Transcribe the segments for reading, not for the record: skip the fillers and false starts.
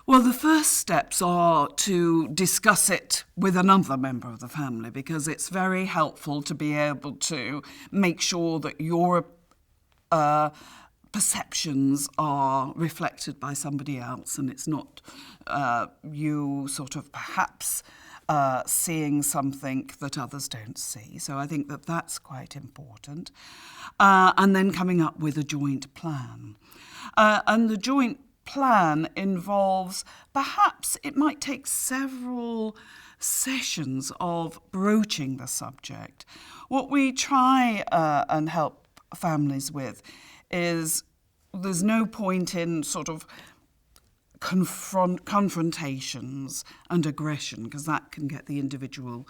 Well, the first steps are to discuss it with another member of the family, because it's very helpful to be able to make sure that your perceptions are reflected by somebody else, and it's not you sort of perhaps seeing something that others don't see. So I think that that's quite important. And then coming up with a joint plan. And the joint plan involves, perhaps it might take several sessions of broaching the subject. What we try and help families with is there's no point in sort of confrontations and aggression, because that can get the individual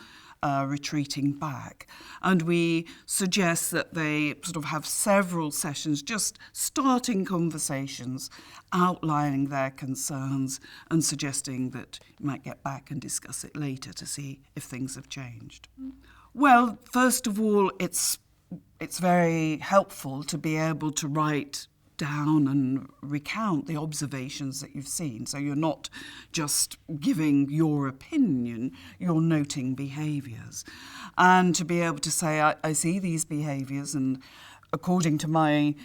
retreating back. And we suggest that they sort of have several sessions, just starting conversations, outlining their concerns and suggesting that you might get back and discuss it later to see if things have changed. Well, first of all, it's very helpful to be able to write down and recount the observations that you've seen. So you're not just giving your opinion, you're noting behaviours. And to be able to say, I see these behaviours, and according to my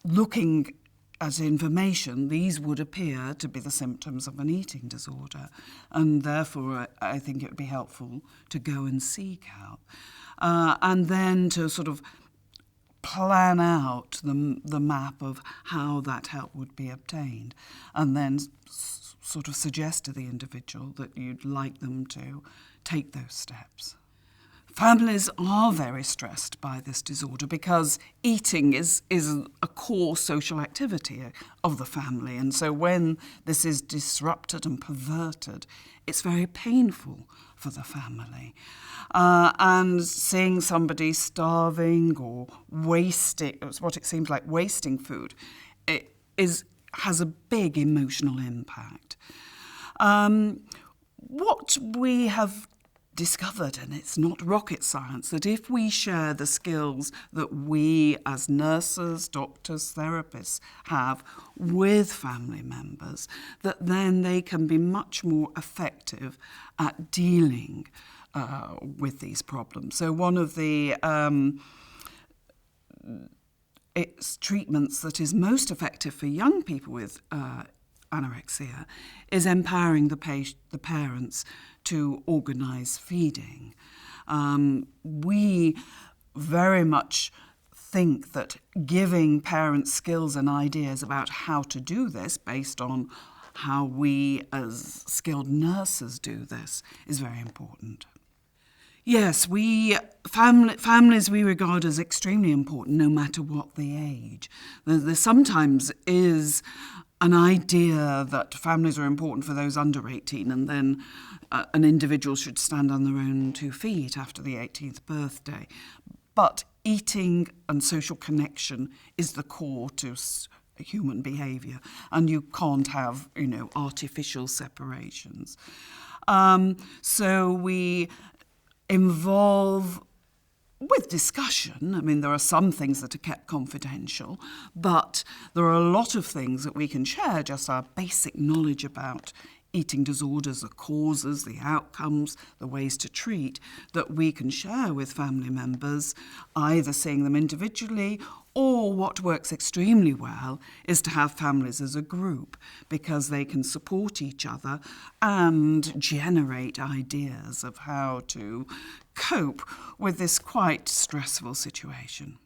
looking at information, these would appear to be the symptoms of an eating disorder. And therefore, I think it would be helpful to go and seek help. And then to sort of plan out the map of how that help would be obtained, and then sort of suggest to the individual that you'd like them to take those steps. Families are very stressed by this disorder because eating is a core social activity of the family, and so when this is disrupted and perverted, it's very painful for the family. And seeing somebody starving or wasting, what it seems like wasting food, has a big emotional impact. What we have discovered, and it's not rocket science, that if we share the skills that we as nurses, doctors, therapists have with family members, that then they can be much more effective at dealing with these problems. So one of the treatments that is most effective for young people with anorexia is empowering the parents to organise feeding. We very much think that giving parents skills and ideas about how to do this based on how we as skilled nurses do this is very important. Yes, families we regard as extremely important no matter what the age. There sometimes is an idea that families are important for those under 18, and then an individual should stand on their own 2 feet after the 18th birthday. But eating and social connection is the core to human behaviour, and you can't have, artificial separations. So we involve with discussion. I mean, there are some things that are kept confidential, but there are a lot of things that we can share, just our basic knowledge about eating disorders, the causes, the outcomes, the ways to treat, that we can share with family members, either seeing them individually, or what works extremely well is to have families as a group, because they can support each other and generate ideas of how to cope with this quite stressful situation.